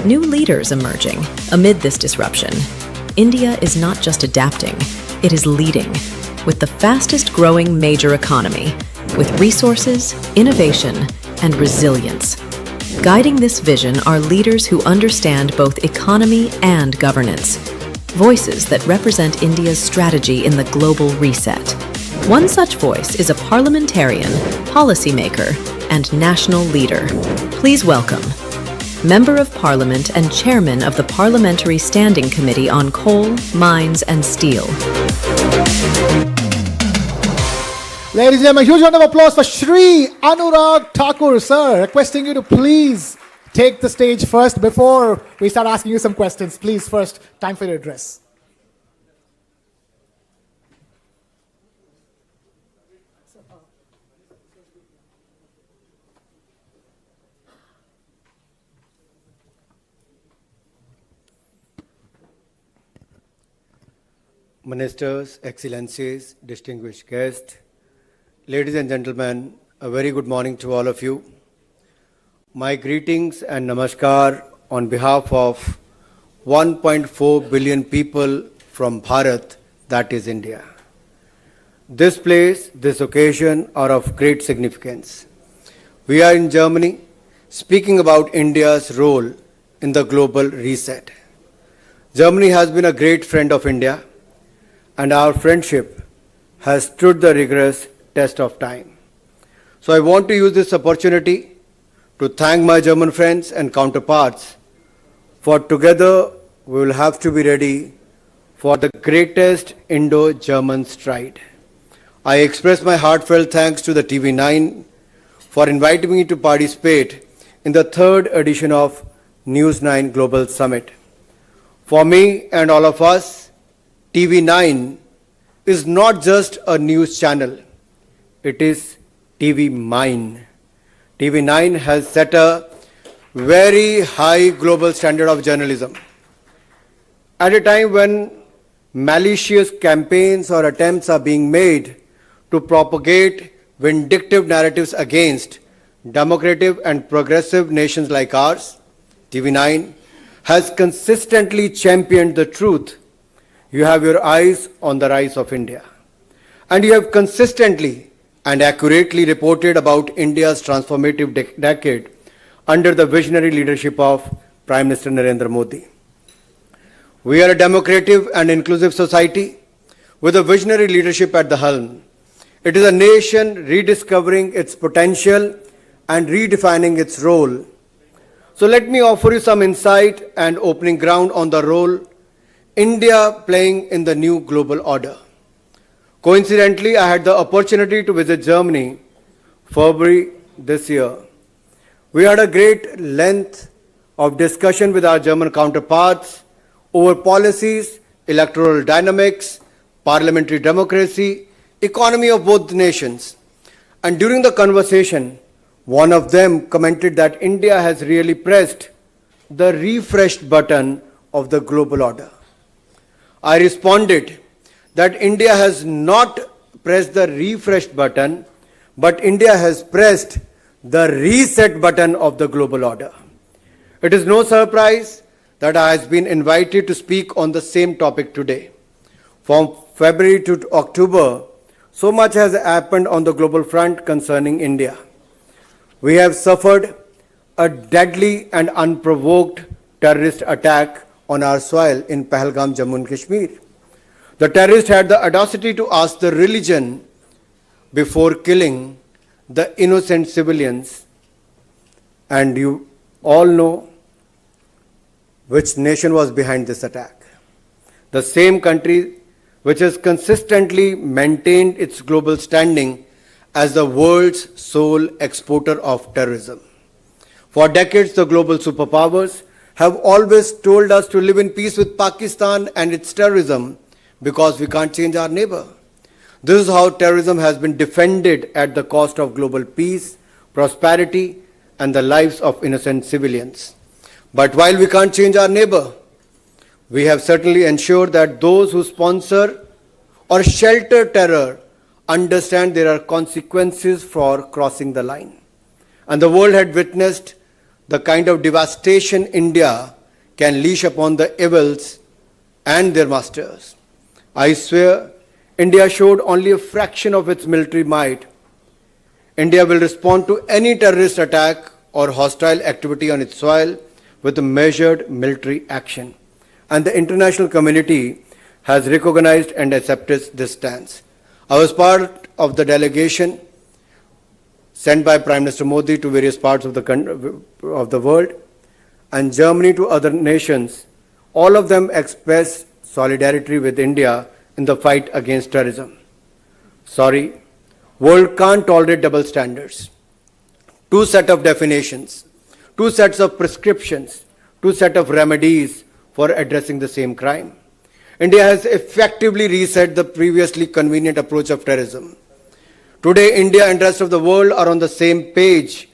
New leaders emerging amid this disruption. India is not just adapting, it is leading, with the fastest growing major economy, with resources, innovation, and resilience. Guiding this vision are leaders who understand both economy and governance, voices that represent India's strategy in the global reset. One such voice is a parliamentarian, policymaker, and national leader. Please welcome Member of Parliament and Chairman of the Parliamentary Standing Committee on Coal, Mines and Steel. Ladies and gentlemen, a huge round of applause for Shri Anurag Thakur, sir. Requesting you to please take the stage first before we start asking you some questions. Please, first, time for your address. Ministers, Excellencies, distinguished guests, ladies and gentlemen, a very good morning to all of you. My greetings and namaskar on behalf of 1.4 billion people from Bharat, that is India. This place, this occasion are of great significance. We are in Germany speaking about India's role in the global reset. Germany has been a great friend of India, and our friendship has stood the rigorous test of time. So I want to use this opportunity to thank my German friends and counterparts, for together we will have to be ready for the greatest Indo-German stride. I express my heartfelt thanks to the TV9 for inviting me to participate in the third edition of News9 Global Summit. For me and all of us, TV9 is not just a news channel, it is TV Mine. TV9 has set a very high global standard of journalism. At a time when malicious campaigns or attempts are being made to propagate vindictive narratives against democratic and progressive nations like ours, TV9 has consistently championed the truth. You have your eyes on the rise of India. And you have consistently and accurately reported about India's transformative decade under the visionary leadership of Prime Minister Narendra Modi. We are a democratic and inclusive society with a visionary leadership at the helm. It is a nation rediscovering its potential and redefining its role. So let me offer you some insight and opening ground on the role India playing in the new global order. Coincidentally, I had the opportunity to visit Germany February this year. We had a great length of discussion with our German counterparts over policies, electoral dynamics, parliamentary democracy, economy of both nations. And during the conversation, one of them commented that India has really pressed the refreshed button of the global order. I responded that India has not pressed the refreshed button, but India has pressed the reset button of the global order. It is no surprise that I have been invited to speak on the same topic today. From February to October, so much has happened on the global front concerning India. We have suffered a deadly and unprovoked terrorist attack on our soil in Pahalgam, Jammu and Kashmir. The terrorist had the audacity to ask the religion before killing the innocent civilians. And you all know which nation was behind this attack. The same country which has consistently maintained its global standing as the world's sole exporter of terrorism. For decades, the global superpowers have always told us to live in peace with Pakistan and its terrorism because we can't change our neighbor. This is how terrorism has been defended at the cost of global peace, prosperity, and the lives of innocent civilians. But while we can't change our neighbor, we have certainly ensured that those who sponsor or shelter terror understand there are consequences for crossing the line. And the world had witnessed the kind of devastation India can leash upon the evils and their masters. I swear, India showed only a fraction of its military might. India will respond to any terrorist attack or hostile activity on its soil with a measured military action. And the international community has recognized and accepted this stance. I was part of the delegation sent by Prime Minister Modi to various parts of the world, and Germany to other nations. All of them expressed solidarity with India in the fight against terrorism. Sorry, world can't tolerate double standards. Two sets of definitions, two sets of prescriptions, two sets of remedies for addressing the same crime. India has effectively reset the previously convenient approach of terrorism. Today, India and the rest of the world are on the same page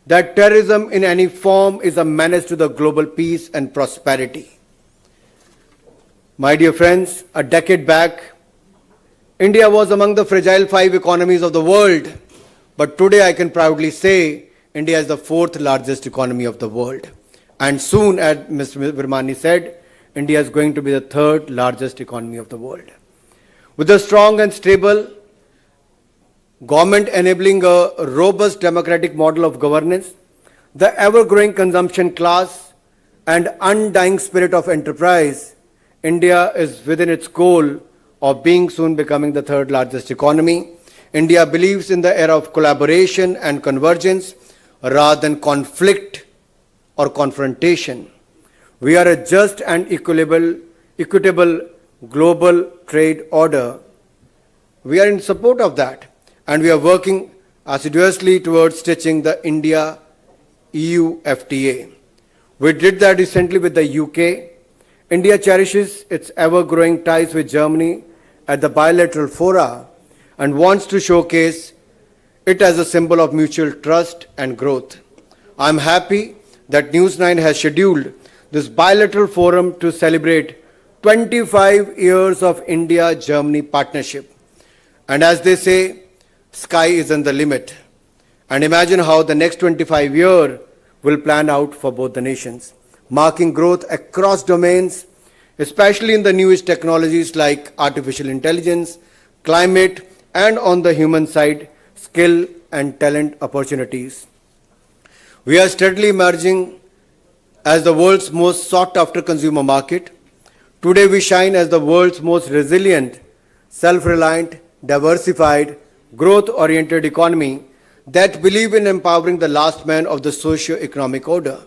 that terrorism in any form is a menace to the global peace and prosperity. My dear friends, a decade back, India was among the fragile 5 economies of the world, but today I can proudly say India is the 4th largest economy of the world. And soon, as Mr. Virmani said, India is going to be the 3rd largest economy of the world. With a strong and stable government enabling a robust democratic model of governance, the ever-growing consumption class, and undying spirit of enterprise, India is within its goal of being soon becoming the 3rd largest economy. India believes in the era of collaboration and convergence rather than conflict or confrontation. We are a just and equitable global trade order. We are in support of that, and we are working assiduously towards stitching the India-EU FTA. We did that recently with the UK. India cherishes its ever-growing ties with Germany at the bilateral fora and wants to showcase it as a symbol of mutual trust and growth. I am happy that News9 has scheduled this bilateral forum to celebrate 25 years of India-Germany partnership. And as they say, sky isn't the limit. And imagine how the next 25 years will plan out for both the nations, marking growth across domains, especially in the newest technologies like artificial intelligence, climate, and on the human side, skill and talent opportunities. We are steadily emerging as the world's most sought-after consumer market. Today we shine as the world's most resilient, self-reliant, diversified, growth-oriented economy that believes in empowering the last man of the socio-economic order.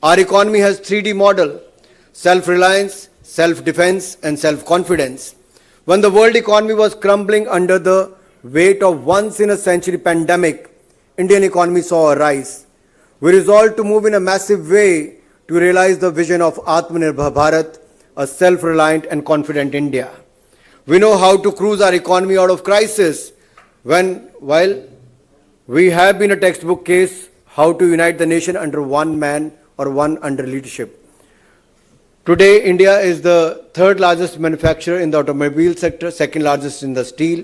Our economy has 3D model: self-reliance, self-defense, and self-confidence. When the world economy was crumbling under the weight of once-in-a-century pandemic, Indian economy saw a rise. We resolved to move in a massive way to realize the vision of Atmanirbhar Bharat, a self-reliant and confident India. We know how to cruise our economy out of crisis while we have been a textbook case how to unite the nation under one man or one under leadership. Today, India is the 3rd largest manufacturer in the automobile sector, 2nd largest in the steel,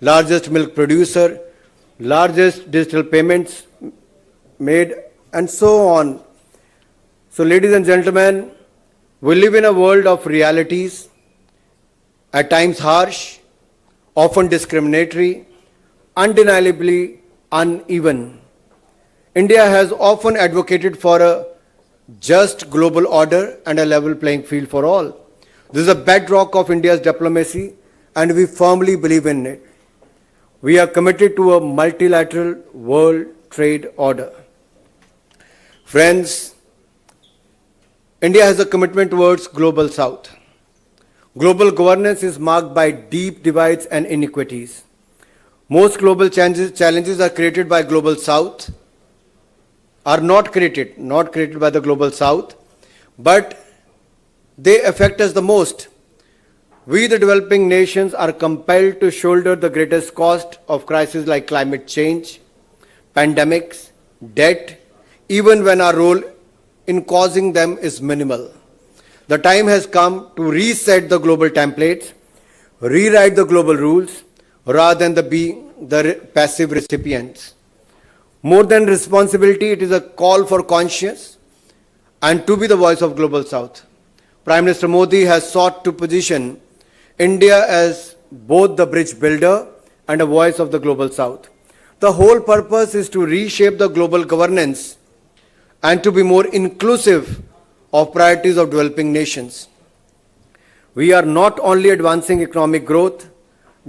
largest milk producer, largest digital payments made, and so on. So, ladies and gentlemen, we live in a world of realities, at times harsh, often discriminatory, undeniably uneven. India has often advocated for a just global order and a level playing field for all. This is a bedrock of India's diplomacy, and we firmly believe in it. We are committed to a multilateral world trade order. Friends, India has a commitment towards Global South. Global governance is marked by deep divides and inequities. Most global challenges are created by Global South, are not created by the Global South, but they affect us the most. We, the developing nations, are compelled to shoulder the greatest cost of crises like climate change, pandemics, debt, even when our role in causing them is minimal. The time has come to reset the global templates, rewrite the global rules, rather than being the passive recipients. More than responsibility, it is a call for conscience and to be the voice of Global South. Prime Minister Modi has sought to position India as both the bridge builder and a voice of the Global South. The whole purpose is to reshape the global governance and to be more inclusive of priorities of developing nations. We are not only advancing economic growth,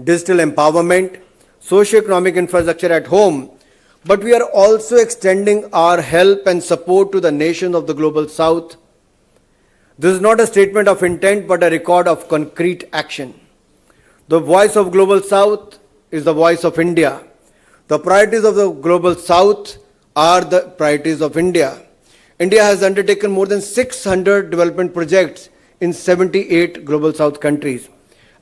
digital empowerment, socio-economic infrastructure at home, but we are also extending our help and support to the nations of the Global South. This is not a statement of intent, but a record of concrete action. The voice of Global South is the voice of India. The priorities of the Global South are the priorities of India. India has undertaken more than 600 development projects in 78 Global South countries,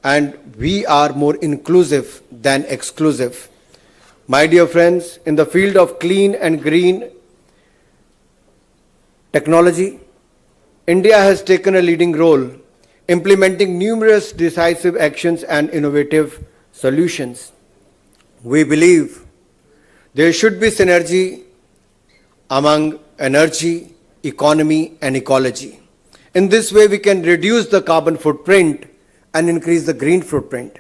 and we are more inclusive than exclusive. My dear friends, in the field of clean and green technology, India has taken a leading role, implementing numerous decisive actions and innovative solutions. We believe there should be synergy among energy, economy, and ecology. In this way, we can reduce the carbon footprint and increase the green footprint.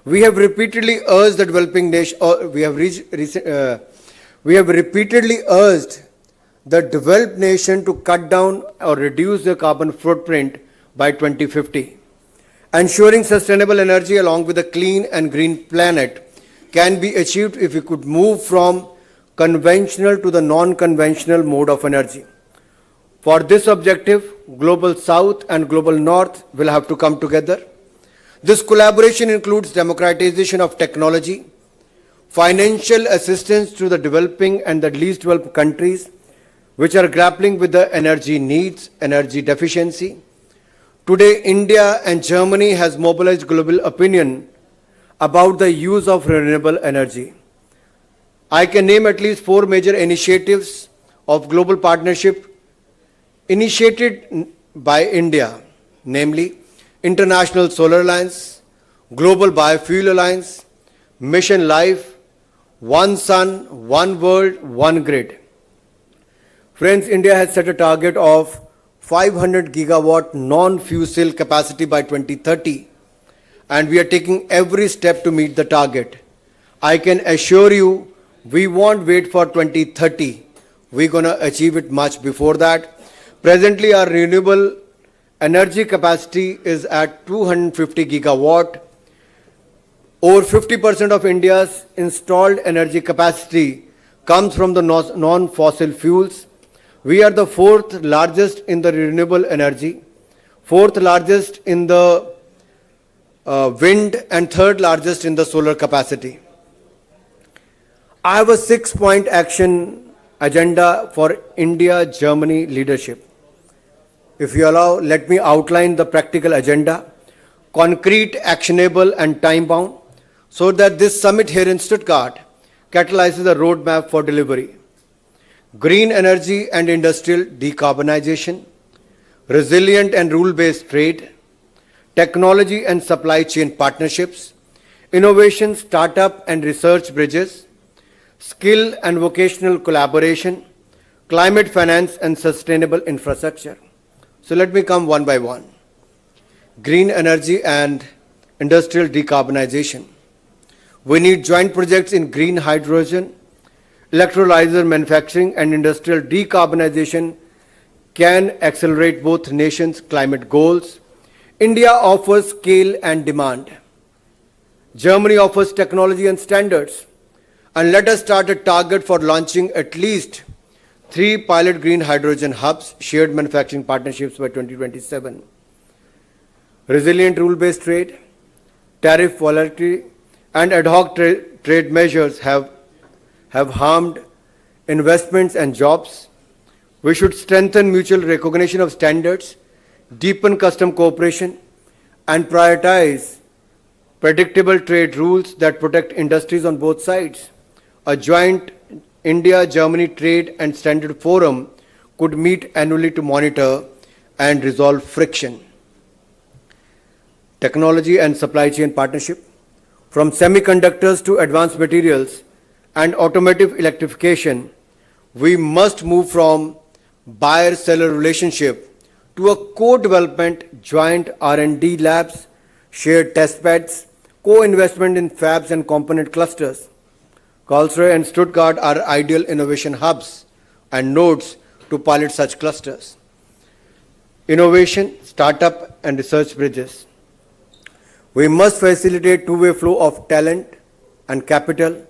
We have repeatedly urged the developing nation, we have repeatedly urged the developed nation to cut down or reduce their carbon footprint by 2050. Ensuring sustainable energy along with a clean and green planet can be achieved if we could move from conventional to the non-conventional mode of energy. For this objective, Global South and Global North will have to come together. This collaboration includes democratization of technology, financial assistance to the developing and the least developed countries which are grappling with the energy needs, energy deficiency. Today, India and Germany has mobilized global opinion about the use of renewable energy. I can name at least 4 major initiatives of global partnership initiated by India, namely International Solar Alliance, Global Biofuel Alliance, Mission Life, One Sun, One World, One Grid. Friends, India has set a target of 500 gigawatt non-fossil capacity by 2030, and we are taking every step to meet the target. I can assure you, we won't wait for 2030. We're going to achieve it much before that. Presently, our renewable energy capacity is at 250 gigawatt. Over 50% of India's installed energy capacity comes from the non-fossil fuels. We are the 4th largest in the renewable energy, 4th largest in the wind, and 3rd largest in the solar capacity. I have a 6-point action agenda for India-Germany leadership. If you allow, let me outline the practical agenda, concrete, actionable, and time-bound, so that this summit here in Stuttgart catalyzes a roadmap for delivery. Green energy and industrial decarbonization, resilient and rule-based trade, technology and supply chain partnerships, innovation, startup and research bridges, skill and vocational collaboration, climate finance and sustainable infrastructure. So let me come one by one. Green energy and industrial decarbonization. We need joint projects in green hydrogen, electrolyzer manufacturing, and industrial decarbonization can accelerate both nations' climate goals. India offers scale and demand. Germany offers technology and standards. And let us start a target for launching at least 3 pilot green hydrogen hubs, shared manufacturing partnerships by 2027. Resilient rule-based trade, tariff volatility, and ad hoc trade measures have harmed investments and jobs. We should strengthen mutual recognition of standards, deepen custom cooperation, and prioritize predictable trade rules that protect industries on both sides. A joint India-Germany Trade and Standard Forum could meet annually to monitor and resolve friction. Technology and supply chain partnership. From semiconductors to advanced materials and automotive electrification, we must move from buyer-seller relationship to a co-development, joint R&D labs, shared test beds, co-investment in fabs and component clusters. Karlsruhe and Stuttgart are ideal innovation hubs and nodes to pilot such clusters. Innovation, startup, and research bridges. We must facilitate two-way flow of talent and capital,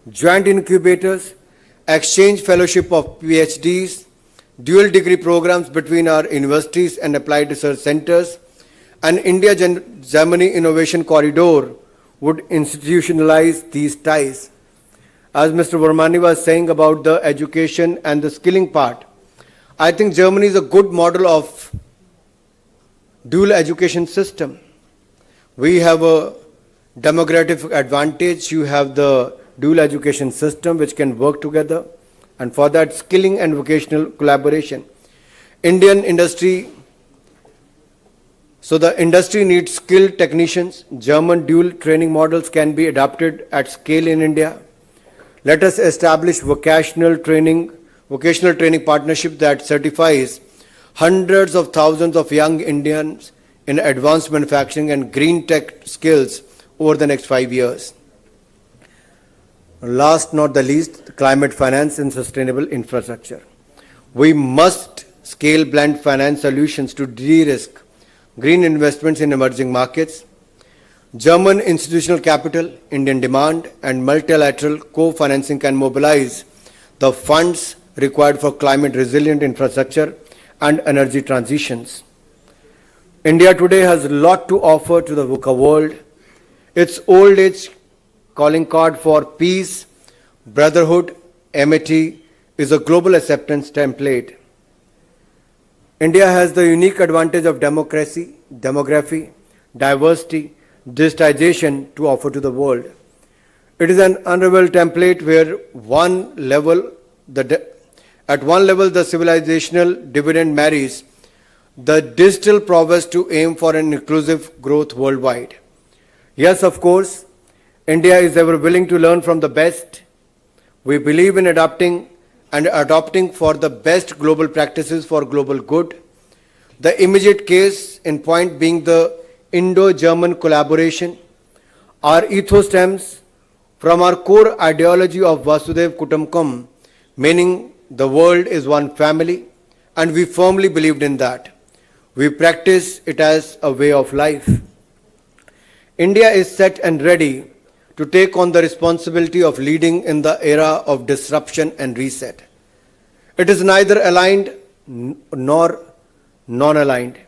joint incubators, exchange fellowship of PhDs, dual degree programs between our universities and applied research centers, and India-Germany Innovation Corridor would institutionalize these ties. As Mr. Vermani was saying about the education and the skilling part, I think Germany is a good model of dual education system. We have a demographic advantage. You have the dual education system which can work together, and for that skilling and vocational collaboration. Indian industry, so the industry needs skilled technicians. German dual training models can be adopted at scale in India. Let us establish vocational training partnership that certifies hundreds of thousands of young Indians in advanced manufacturing and green tech skills over the next 5 years. Last not the least, climate finance and sustainable infrastructure. We must scale blend finance solutions to de-risk green investments in emerging markets. German institutional capital, Indian demand, and multilateral co-financing can mobilize the funds required for climate resilient infrastructure and energy transitions. India today has a lot to offer to the VUCA world. Its old age calling card for peace, brotherhood, amity is a global acceptance template. India has the unique advantage of democracy, demography, diversity, digitization to offer to the world. It is an unrivaled template where at one level the civilizational dividend marries the digital prowess to aim for an inclusive growth worldwide. Yes, of course, India is ever willing to learn from the best. We believe in adopting for the best global practices for global good. The immediate case in point being the Indo-German collaboration. Our ethos stems from our core ideology of Vasudev Kutumbakam, meaning the world is one family, and we firmly believed in that. We practice it as a way of life. India is set and ready to take on the responsibility of leading in the era of disruption and reset. It is neither aligned nor non-aligned.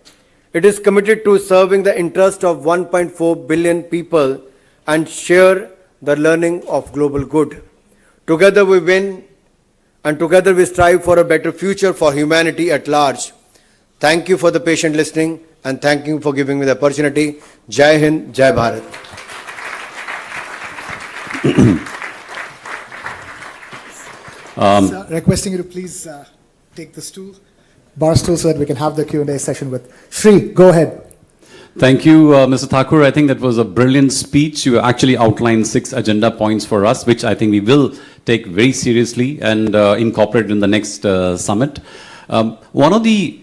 It is committed to serving the interest of 1.4 billion people and share the learning of global good. Together we win, and together we strive for a better future for humanity at large. Thank you for the patient listening, and thank you for giving me the opportunity. Jai Hind, Jai Bharat. Sir, requesting you to please take the stool, bar stool, so that we can have the Q&A session with Shri. Go ahead. Thank you, Mr. Thakur. I think that was a brilliant speech. You actually outlined 6 agenda points for us, which I think we will take very seriously and incorporate in the next summit. One of the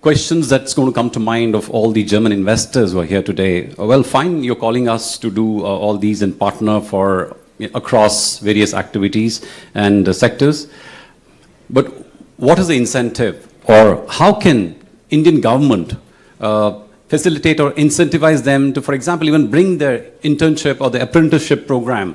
questions that's going to come to mind of all the German investors who are here today, well, fine, you're calling us to do all these and partner for across various activities and sectors, but what is the incentive, or how can Indian government facilitate or incentivize them to, for example, even bring their internship or the apprenticeship program?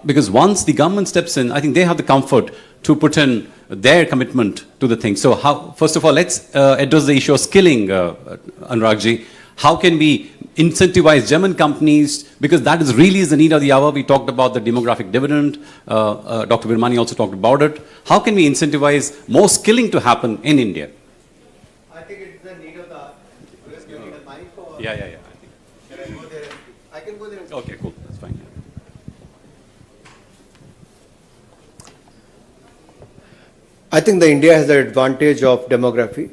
Because once the government steps in, I think they have the comfort to put in their commitment to the thing. So how, first of all, let's address the issue of skilling, Anuragji. How can we incentivize German companies, because that is really the need of the hour. We talked about the demographic dividend. Dr. Virmani also talked about it. How can we incentivize more skilling to happen in India? I think it's the need of the hour. Just give me the mic or... Yeah. Can I go there? I can go there. Okay, cool. That's fine. I think the India has the advantage of demography.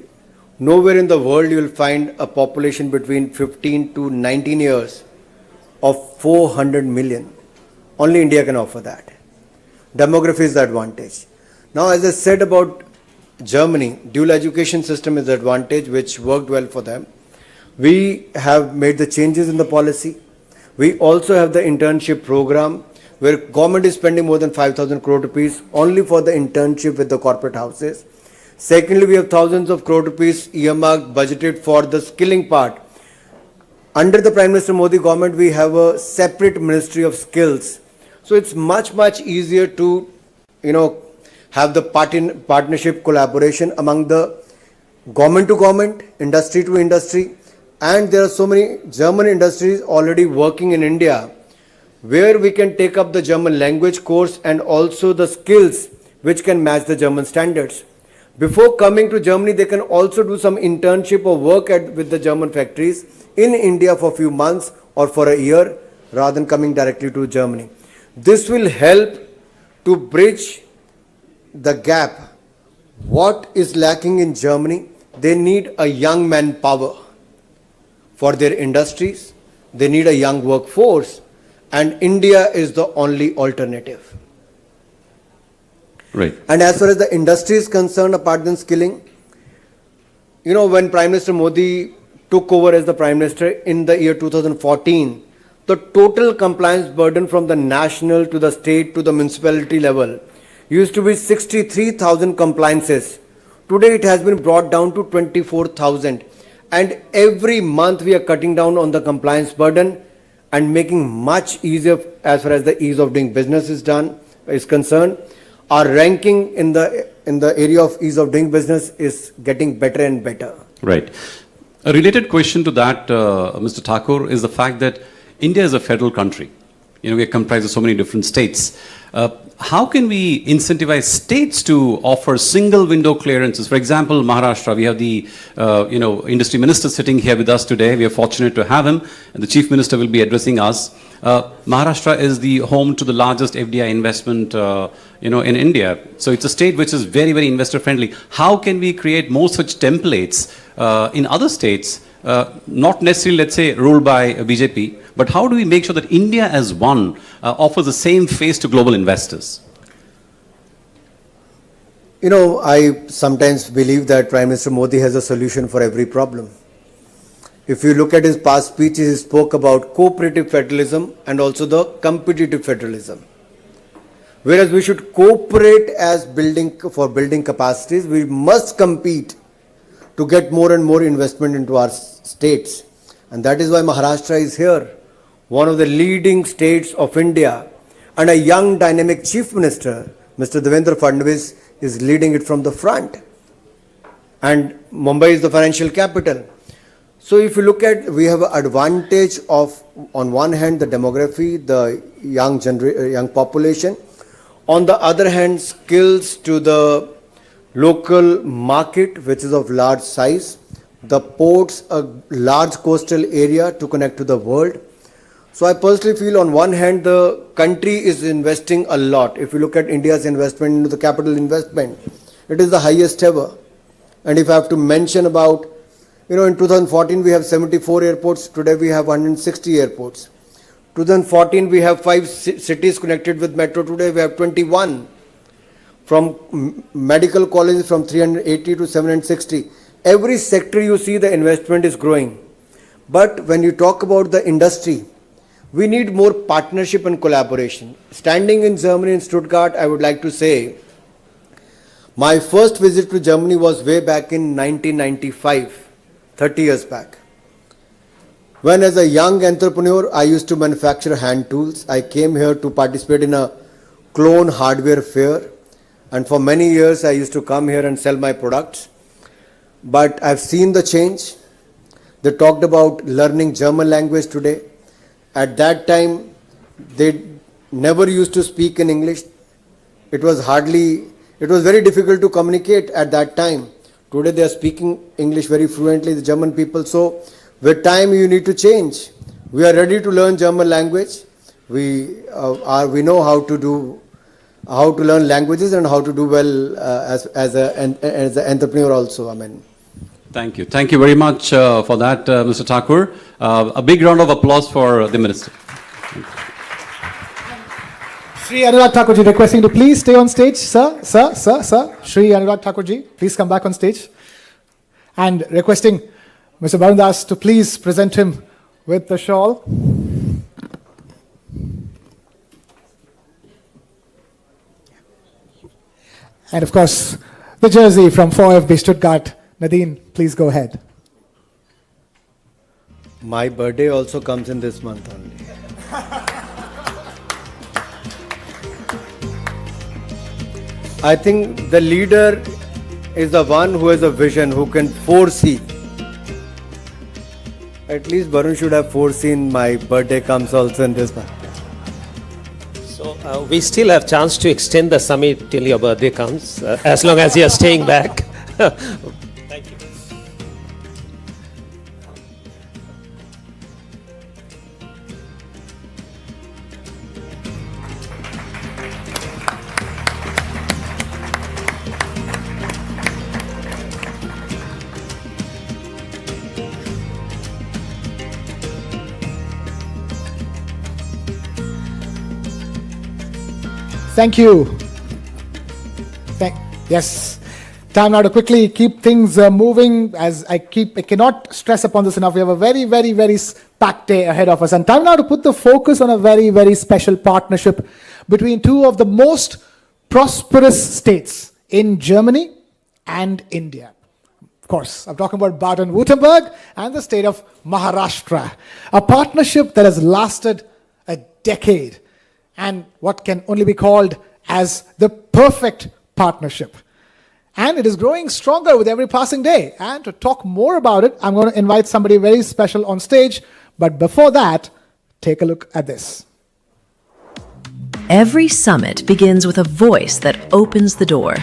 Nowhere in the world you will find a population between 15 to 19 years of 400 million. Only India can offer that. Demography is the advantage. Now, as I said about Germany, dual education system is the advantage which worked well for them. We have made the changes in the policy. We also have the internship program where government is spending more than 5,000 crore rupees only for the internship with the corporate houses. Secondly, we have thousands of crore rupees earmarked, budgeted for the skilling part. Under the Prime Minister Modi government, we have a separate Ministry of Skills. So it's much easier to, have the partnership collaboration among the government to government, industry to industry. And there are so many German industries already working in India where we can take up the German language course and also the skills which can match the German standards. Before coming to Germany, they can also do some internship or work with the German factories in India for a few months or for a year rather than coming directly to Germany. This will help to bridge the gap. What is lacking in Germany? They need a young manpower for their industries. They need a young workforce, and India is the only alternative. Right. And as far as the industry is concerned, apart than skilling, when Prime Minister Modi took over as the Prime Minister in the year 2014, the total compliance burden from the national to the state to the municipality level used to be 63,000 compliances. Today it has been brought down to 24,000. And every month we are cutting down on the compliance burden and making much easier as far as the ease of doing business is concerned. Our ranking in the area of ease of doing business is getting better and better. Right. A related question to that, Mr. Thakur, is the fact that India is a federal country. We are comprised of so many different states. How can we incentivize states to offer single window clearances? For example, Maharashtra, we have the industry minister sitting here with us today. We are fortunate to have him, and the chief minister will be addressing us. Maharashtra is the home to the largest FDI investment, in India. So it's a state which is very, very investor friendly. How can we create more such templates in other states? Not necessarily, let's say, ruled by BJP, but how do we make sure that India as one offers the same face to global investors? I sometimes believe that Prime Minister Modi has a solution for every problem. If you look at his past speeches, he spoke about cooperative federalism and also the competitive federalism. Whereas we should cooperate as building capacities, we must compete to get more and more investment into our states. And that is why Maharashtra is here, one of the leading states of India. And a young dynamic chief minister, Mr. Devendra Fadnavis, is leading it from the front. And Mumbai is the financial capital. So if you look at, we have an advantage of, on one hand, the demography, the young population. On the other hand, skills to the local market, which is of large size, the ports, a large coastal area to connect to the world. So I personally feel on one hand, the country is investing a lot. If you look at India's investment into the capital investment, it is the highest ever. And if I have to mention about, in 2014 we have 74 airports, today we have 160 airports. 2014 we have 5 cities connected with metro, today we have 21. From medical colleges from 380 to 760. Every sector you see the investment is growing. But when you talk about the industry, we need more partnership and collaboration. Standing in Germany, in Stuttgart, I would like to say, my first visit to Germany was way back in 1995, 30 years back. When as a young entrepreneur, I used to manufacture hand tools. I came here to participate in a clone hardware fair. And for many years, I used to come here and sell my products. But I've seen the change. They talked about learning German language today. At that time, they never used to speak in English. It was very difficult to communicate at that time. Today, they are speaking English very fluently, the German people. So, with time, you need to change. We are ready to learn German language. We know how to learn languages and how to do well as an entrepreneur also. Thank you. Thank you very much for that, Mr. Thakur. A big round of applause for the Minister. Shri Anurag Thakur ji, requesting to please stay on stage. Sir. Shri Anurag Thakur ji, please come back on stage. And requesting Mr. Barun Das to please present him with the shawl. And of course, the jersey from 4FB Stuttgart. Nadine, please go ahead. My birthday also comes in this month only. I think the leader is the one who has a vision, who can foresee. At least Varun should have foreseen my birthday comes also in this month. So we still have chance to extend the summit till your birthday comes, as long as you are staying back. Thank you. Thank you. Yes. Time now to quickly keep things moving. As I cannot stress upon this enough. We have a very, very, very packed day ahead of us. And time now to put the focus on a very, very special partnership between two of the most prosperous states in Germany and India. Of course, I'm talking about Baden-Württemberg and the state of Maharashtra. A partnership that has lasted a decade. And what can only be called as the perfect partnership. And it is growing stronger with every passing day. And to talk more about it, I'm going to invite somebody very special on stage. But before that, take a look at this. Every summit begins with a voice that opens the door.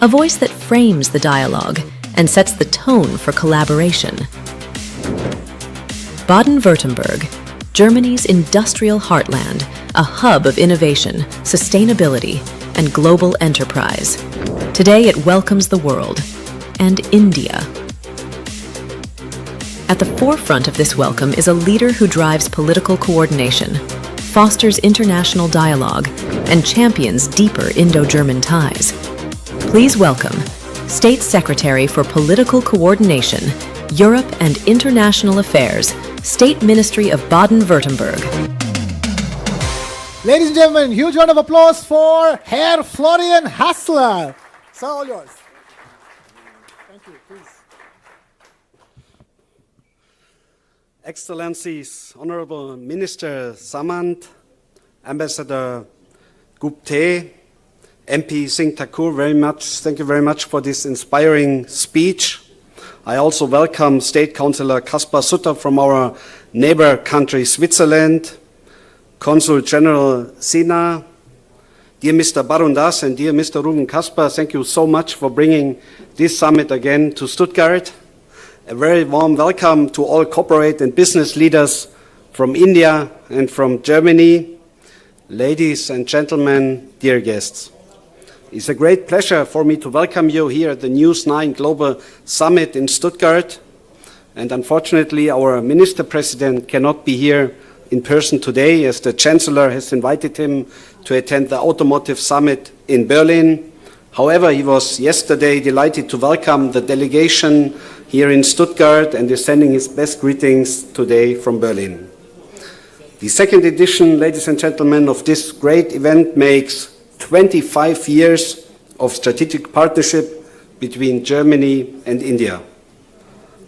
A voice that frames the dialogue and sets the tone for collaboration. Baden-Württemberg, Germany's industrial heartland, a hub of innovation, sustainability, and global enterprise. Today it welcomes the world and India. At the forefront of this welcome is a leader who drives political coordination, fosters international dialogue, and champions deeper Indo-German ties. Please welcome State Secretary for Political Coordination, Europe and International Affairs, State Ministry of Baden-Württemberg. Ladies and gentlemen, huge round of applause for Herr Florian Hassler. Sir, all yours. Thank you, please. Excellencies, Honorable Minister Samant, Ambassador Gupte, MP Singh Thakur, thank you very much for this inspiring speech. I also welcome State Councillor Kaspar Sutter from our neighbor country, Switzerland, Consul General Sina, dear Mr. Barun Das and dear Mr. Ruben Kaspar, thank you so much for bringing this summit again to Stuttgart. A very warm welcome to all corporate and business leaders from India and from Germany. Ladies and gentlemen, dear guests. It's a great pleasure for me to welcome you here at the News9 Global Summit in Stuttgart. And unfortunately, our Minister President cannot be here in person today, as the Chancellor has invited him to attend the Automotive Summit in Berlin. However, he was yesterday delighted to welcome the delegation here in Stuttgart and is sending his best greetings today from Berlin. The second edition, ladies and gentlemen, of this great event makes 25 years of strategic partnership between Germany and India.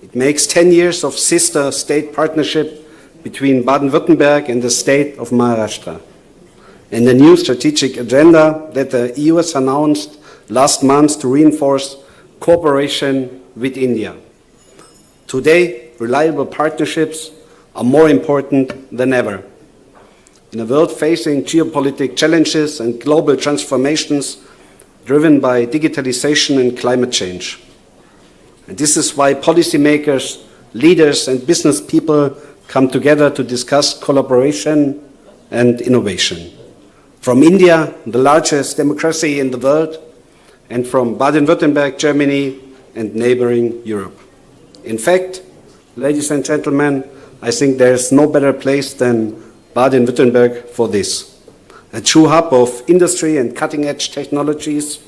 It makes 10 years of sister state partnership between Baden-Württemberg and the state of Maharashtra. And the new strategic agenda that the EU has announced last month to reinforce cooperation with India. Today, reliable partnerships are more important than ever. In a world facing geopolitical challenges and global transformations driven by digitalization and climate change. And this is why policymakers, leaders and business people come together to discuss collaboration and innovation. From India, the largest democracy in the world, and from Baden-Württemberg, Germany, and neighboring Europe. In fact, ladies and gentlemen, I think there's no better place than Baden-Württemberg for this. A true hub of industry and cutting-edge technologies,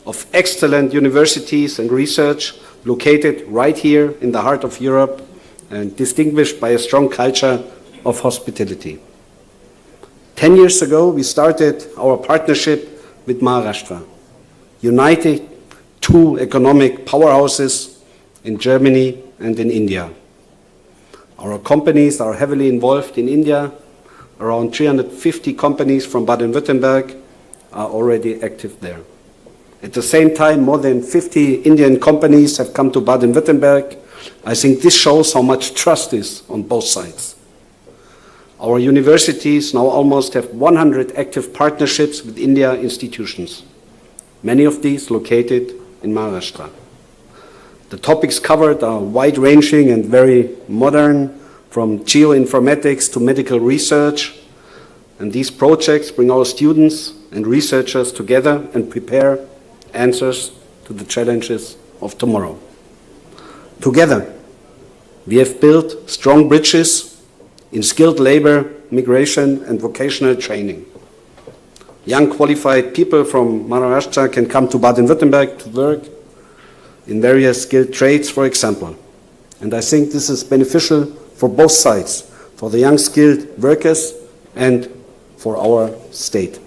of excellent universities and research located right here in the heart of Europe and distinguished by a strong culture of hospitality. 10 years ago, we started our partnership with Maharashtra, uniting two economic powerhouses in Germany and in India. Our companies are heavily involved in India. Around 350 companies from Baden-Württemberg are already active there. At the same time, more than 50 Indian companies have come to Baden-Württemberg. I think this shows how much trust is on both sides. Our universities now almost have 100 active partnerships with India institutions, many of these located in Maharashtra. The topics covered are wide-ranging and very modern, from geoinformatics to medical research, and these projects bring our students and researchers together and prepare answers to the challenges of tomorrow. Together, we have built strong bridges in skilled labor, migration, and vocational training. Young qualified people from Maharashtra can come to Baden-Württemberg to work in various skilled trades, for example. And I think this is beneficial for both sides, for the young skilled workers and for our state.